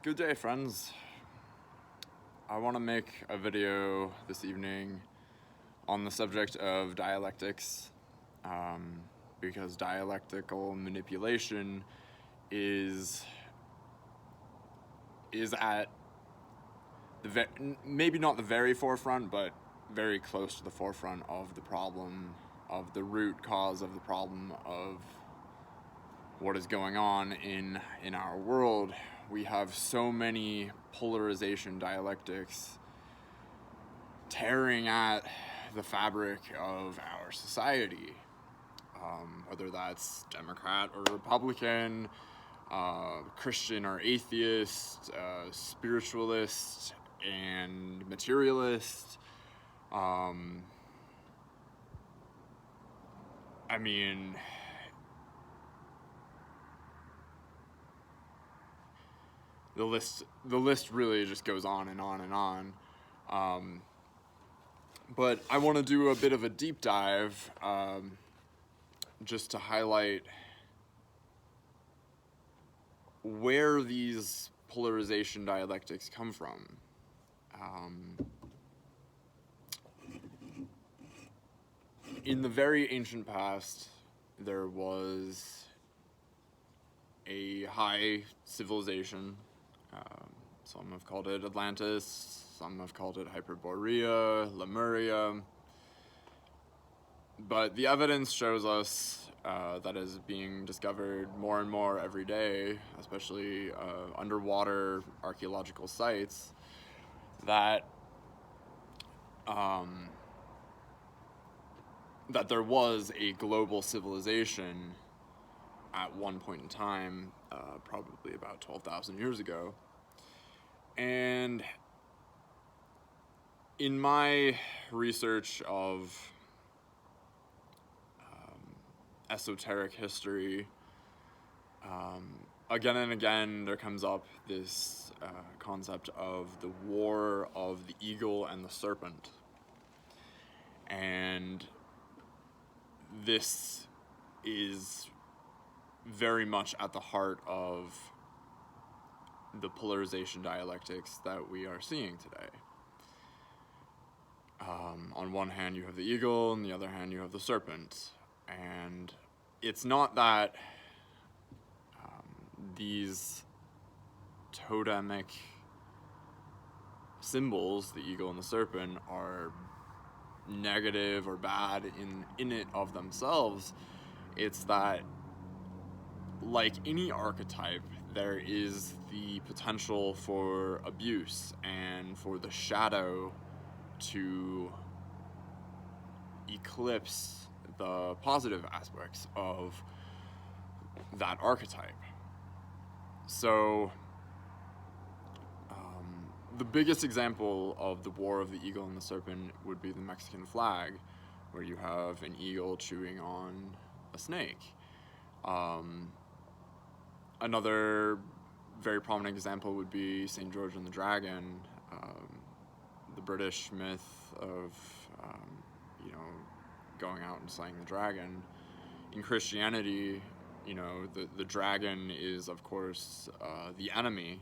Good day, friends. I want to make a video this evening on the subject of dialectics, because dialectical manipulation is at the maybe not the very forefront, but very close to the forefront of the problem, of the root cause of the problem of what is going on in our world. We have so many polarization dialectics tearing at the fabric of our society, whether that's Democrat or Republican, Christian or atheist, spiritualist and materialist. I mean, the list really just goes on and on and on. But I want to do a bit of a deep dive, just to highlight where these polarization dialectics come from. In the very ancient past, there was a high civilization. Some have called it Atlantis, some have called it Hyperborea, Lemuria. But the evidence shows us that is being discovered more and more every day, especially underwater archaeological sites, that that there was a global civilization at one point in time, probably about 12,000 years ago. And in my research of esoteric history, again and again there comes up this concept of the war of the eagle and the serpent. And this is very much at the heart of the polarization dialectics that we are seeing today. On one hand you have the eagle, on the other hand you have the serpent. And it's not that these totemic symbols, the eagle and the serpent, are negative or bad in it of themselves. It's that, like any archetype, there is the potential for abuse and for the shadow to eclipse the positive aspects of that archetype. So the biggest example of the war of the eagle and the serpent would be the Mexican flag, where you have an eagle chewing on a snake. Another very prominent example would be St. George and the Dragon, the British myth of going out and slaying the dragon. In Christianity, the dragon is, of course, the enemy,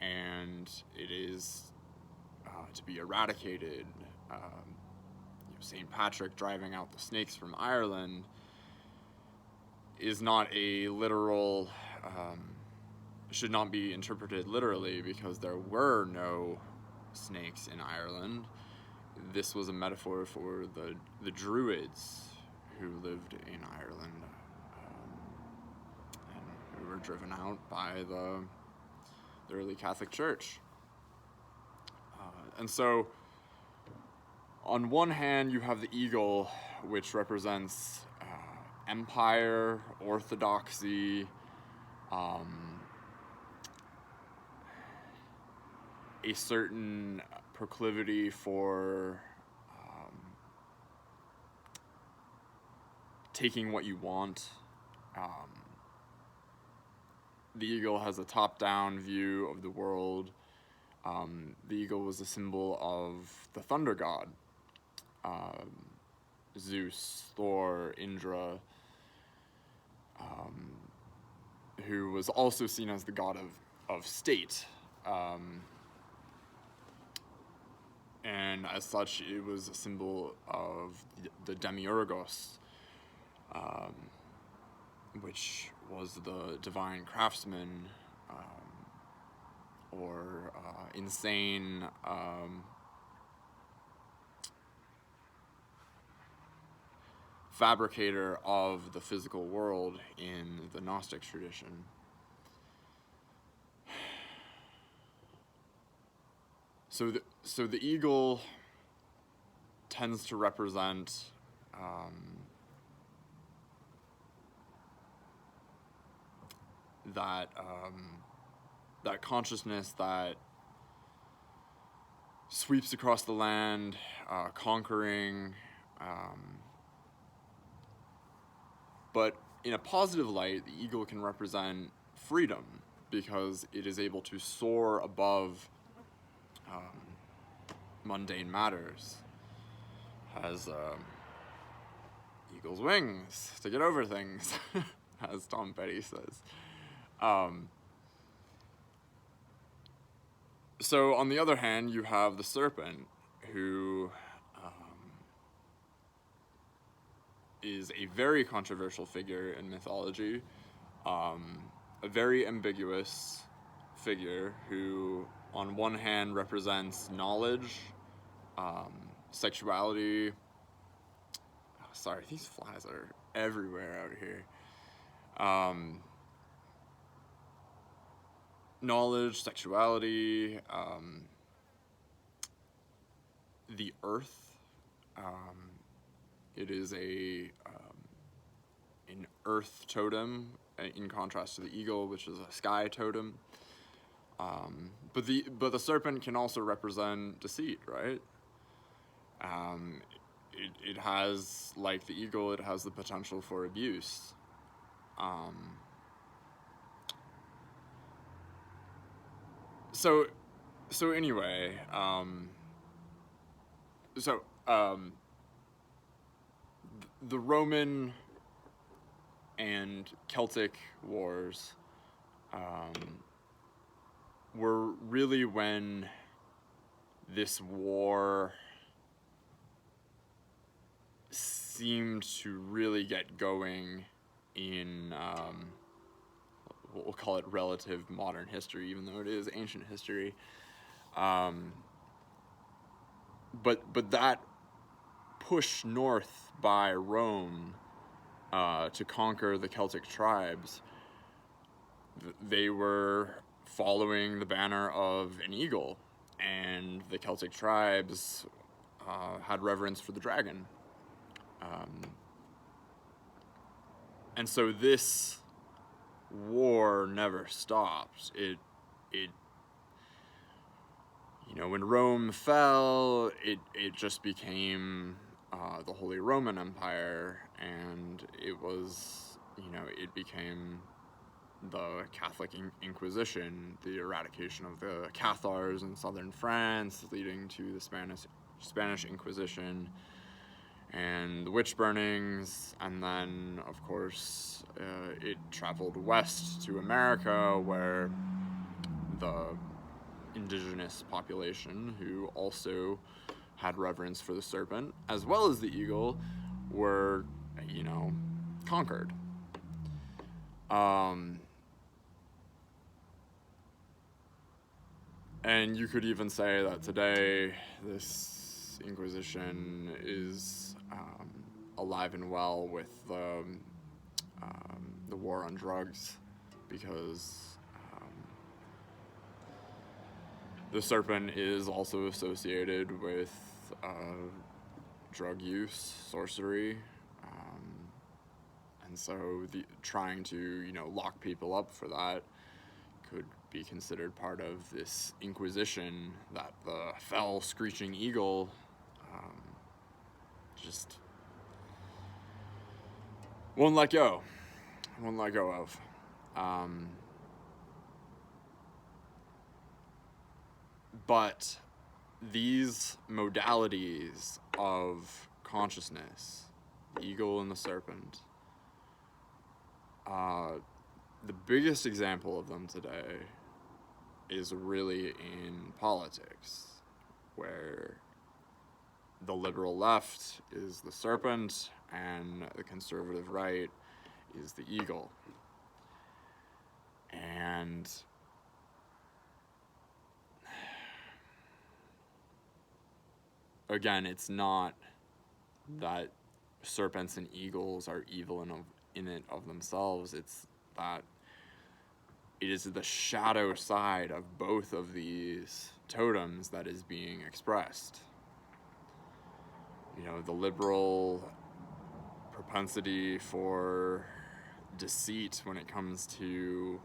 and it is to be eradicated. St. Patrick driving out the snakes from Ireland is not a literal, should not be interpreted literally, because there were no snakes in Ireland. This was a metaphor for the Druids who lived in Ireland, and who were driven out by the early Catholic Church. And so, on one hand, you have the eagle, which represents empire, orthodoxy, a certain proclivity for taking what you want. The eagle has a top-down view of the world. The eagle was a symbol of the thunder god, Zeus, Thor, Indra, who was also seen as the god of state, And as such, it was a symbol of the demiurgos, which was the divine craftsman, or insane fabricator of the physical world in the Gnostic tradition. So the eagle tends to represent that consciousness that sweeps across the land, conquering, but in a positive light, the eagle can represent freedom because it is able to soar above mundane matters. Has eagle's wings to get over things, as Tom Petty says. So on the other hand, you have the serpent, who is a very controversial figure in mythology, a very ambiguous figure who, on one hand, represents knowledge, sexuality. Oh, sorry, these flies are everywhere out here. Knowledge, sexuality, the earth. It is an earth totem, in contrast to the eagle, which is a sky totem. But the serpent can also represent deceit, right? It has, like the eagle, it has the potential for abuse. So anyway, the Roman and Celtic wars were really when this war seemed to really get going in, we'll call it relative modern history, even though it is ancient history. But that push north by Rome to conquer the Celtic tribes, they were following the banner of an eagle, and the Celtic tribes had reverence for the dragon. And so this war never stopped. It when Rome fell, it just became the Holy Roman Empire, and it was, it became the Catholic Inquisition, the eradication of the Cathars in southern France, leading to the Spanish Inquisition and the witch burnings, and then, of course, it traveled west to America, where the indigenous population, who also had reverence for the serpent, as well as the eagle, were, conquered. And you could even say that today, this Inquisition is alive and well with the war on drugs, because the serpent is also associated with drug use, sorcery, and so trying to lock people up for that could be considered part of this Inquisition that the fell screeching eagle just won't let go of. But these modalities of consciousness, the eagle and the serpent, the biggest example of them today is really in politics, where the liberal left is the serpent and the conservative right is the eagle. And again, it's not that serpents and eagles are evil in it of themselves. It's that it is the shadow side of both of these totems that is being expressed. You know, the liberal propensity for deceit when it comes to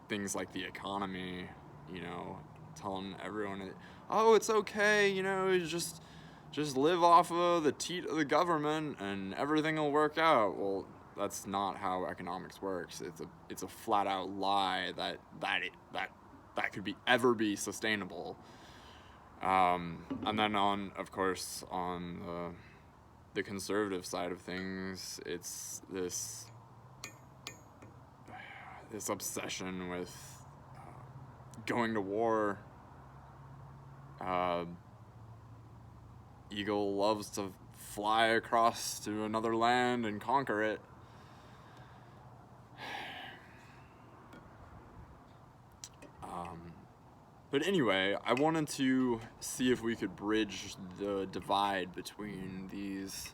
things like the economy, you know, telling everyone, oh, it's okay, you know, just live off of the teat of the government and everything will work out. Well, that's not how economics works. It's a flat out lie that could ever be sustainable. And then of course, on the conservative side of things, it's this obsession with going to war. Eagle loves to fly across to another land and conquer it. But anyway, I wanted to see if we could bridge the divide between these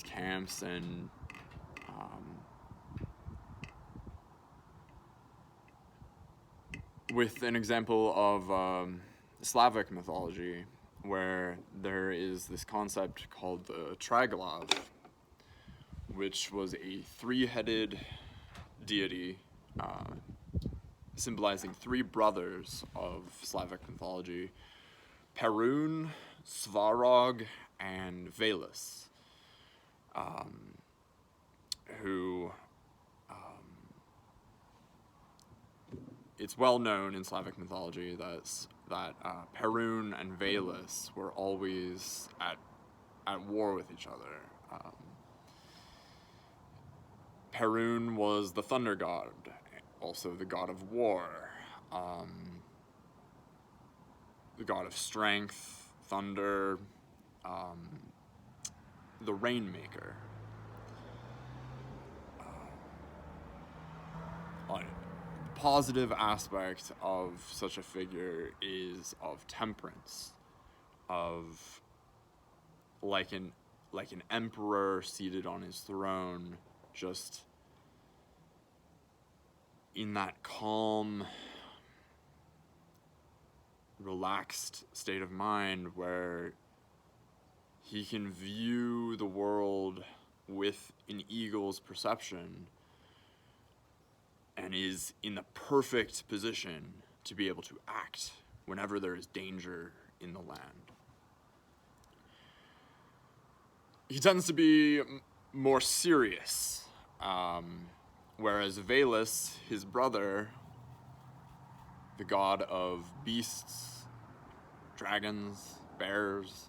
camps and with an example of Slavic mythology, where there is this concept called the Triglav, which was a three-headed deity symbolizing three brothers of Slavic mythology: Perun, Svarog, and Veles, who it's well known in Slavic mythology that Perun and Veles were always at war with each other. Perun was the thunder god, also the god of war, the god of strength, thunder, the rainmaker. Positive aspect of such a figure is of temperance, of like an emperor seated on his throne, just in that calm, relaxed state of mind where he can view the world with an eagle's perception and is in the perfect position to be able to act whenever there is danger in the land. He tends to be more serious, whereas Veles, his brother, the god of beasts, dragons, bears,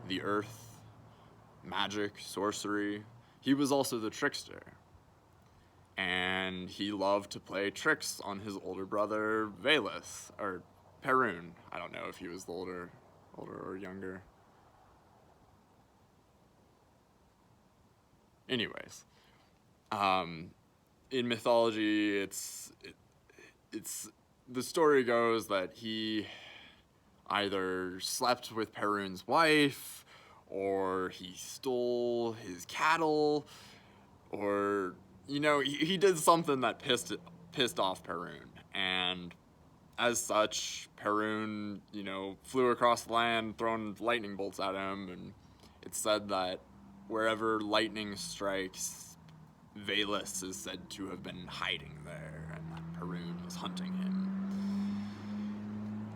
the earth, magic, sorcery, he was also the trickster. And he loved to play tricks on his older brother, Veles, or Perun. I don't know if he was the older or younger. Anyways, in mythology, it's the story goes that he either slept with Perun's wife, or he stole his cattle, or you know, he did something that pissed off Perun, and as such, Perun, you know, flew across the land, throwing lightning bolts at him, and it's said that wherever lightning strikes, Veles is said to have been hiding there, and that Perun was hunting him.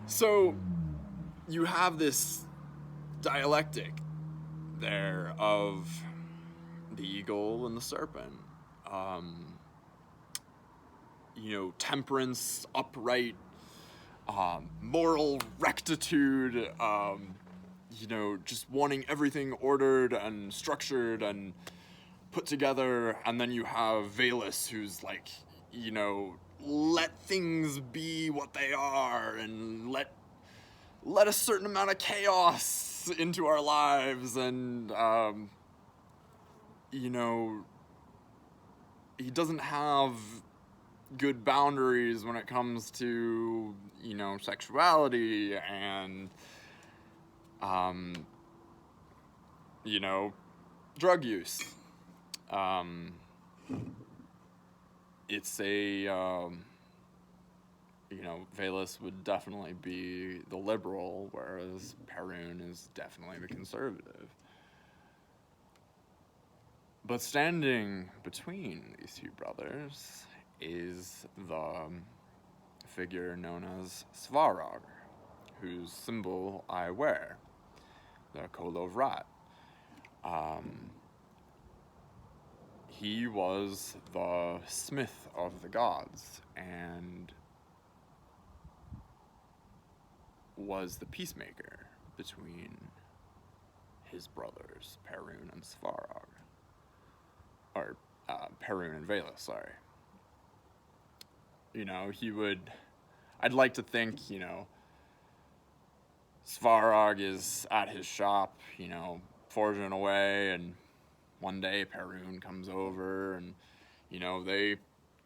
So, you have this dialectic there of the eagle and the serpent. You know, temperance, upright, moral rectitude, you know, just wanting everything ordered and structured and put together. And then you have Veles, who's like, you know, let things be what they are, and let a certain amount of chaos into our lives, and you know, he doesn't have good boundaries when it comes to, you know, sexuality and you know, drug use. It's a you know, Veles would definitely be the liberal, whereas Perun is definitely the conservative. But standing between these two brothers is the figure known as Svarog, whose symbol I wear, the Kolov Rat. He was the smith of the gods, and was the peacemaker between his brothers, Perun and Svarog. Or, Perun and Veles, sorry. You know, I'd like to think, you know, Svarog is at his shop, you know, forging away, and one day Perun comes over, and, you know, they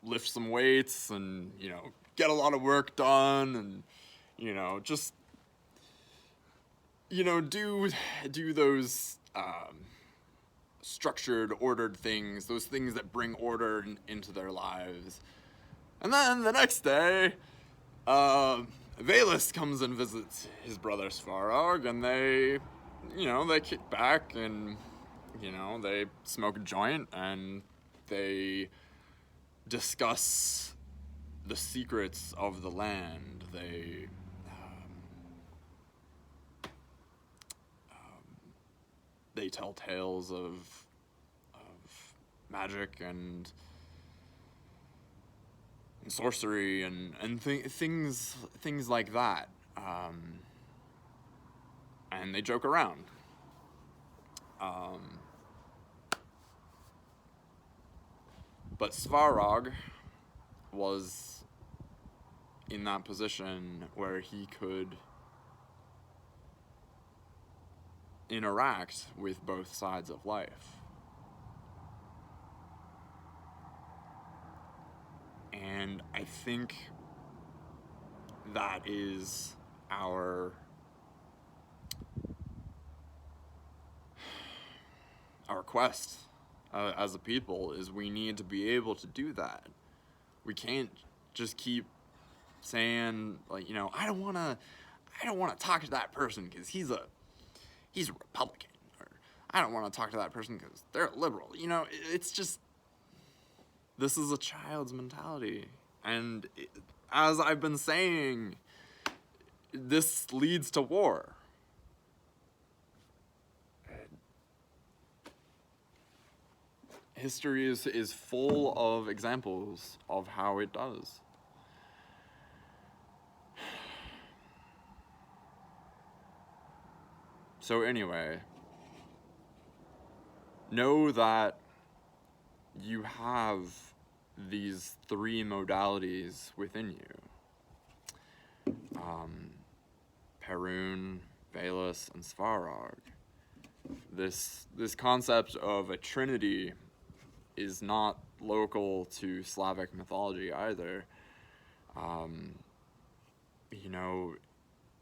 lift some weights, and, you know, get a lot of work done, and, you know, just, you know, do those structured, ordered things, those things that bring order into their lives. And then the next day, Veles comes and visits his brother Svarog, and they, you know, they kick back, and, you know, they smoke a joint, and they discuss the secrets of the land. They tell tales of magic and sorcery and things like that, and they joke around. But Svarog was in that position where he could interact with both sides of life. And I think that is our quest as a people, is we need to be able to do that. We can't just keep saying, like, you know, I don't want to talk to that person because he's a Republican, or I don't want to talk to that person because they're a liberal. You know, it's just, this is a child's mentality, and as I've been saying, this leads to war. History is full of examples of how it does. So anyway, know that you have these three modalities within you. Perun, Veles, and Svarog. This concept of a trinity is not local to Slavic mythology either. You know,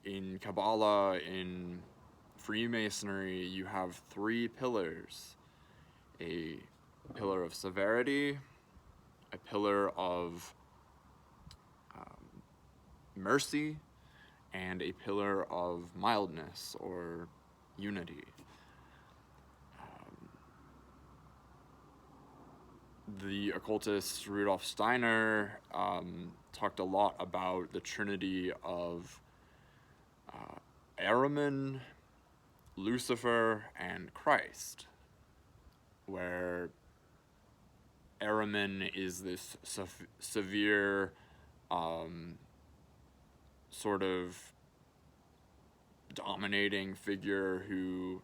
in Kabbalah, in Freemasonry, you have three pillars: a pillar of severity, a pillar of mercy, and a pillar of mildness or unity. The occultist Rudolf Steiner talked a lot about the trinity of Ahriman, Lucifer, and Christ, where Ahriman is this severe sort of dominating figure who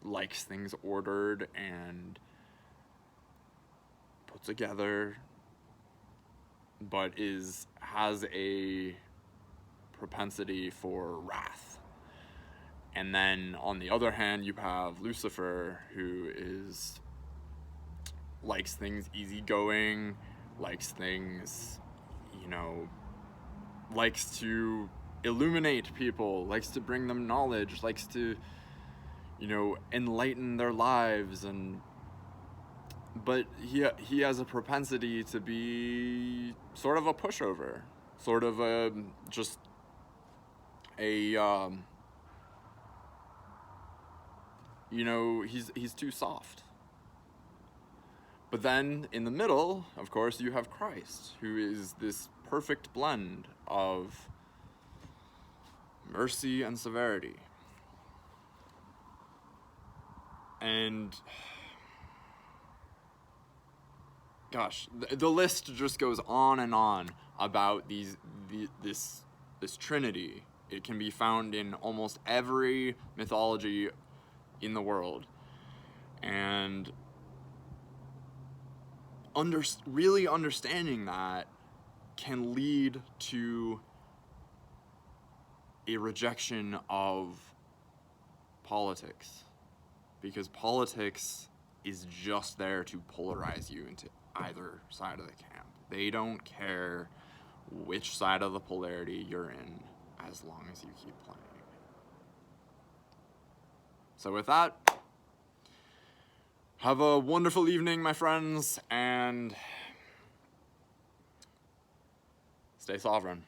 likes things ordered and put together, but has a propensity for wrath. And then on the other hand, you have Lucifer, who likes things easygoing, likes things, likes to illuminate people, likes to bring them knowledge, likes to, enlighten their lives, but he has a propensity to be sort of a pushover, sort of he's too soft. But then in the middle, of course, you have Christ, who is this perfect blend of mercy and severity. And gosh, the list just goes on and on about this Trinity. It can be found in almost every mythology in the world. And really understanding that can lead to a rejection of politics, because politics is just there to polarize you into either side of the camp. They don't care which side of the polarity you're in as long as you keep playing. So with that, have a wonderful evening, my friends, and stay sovereign.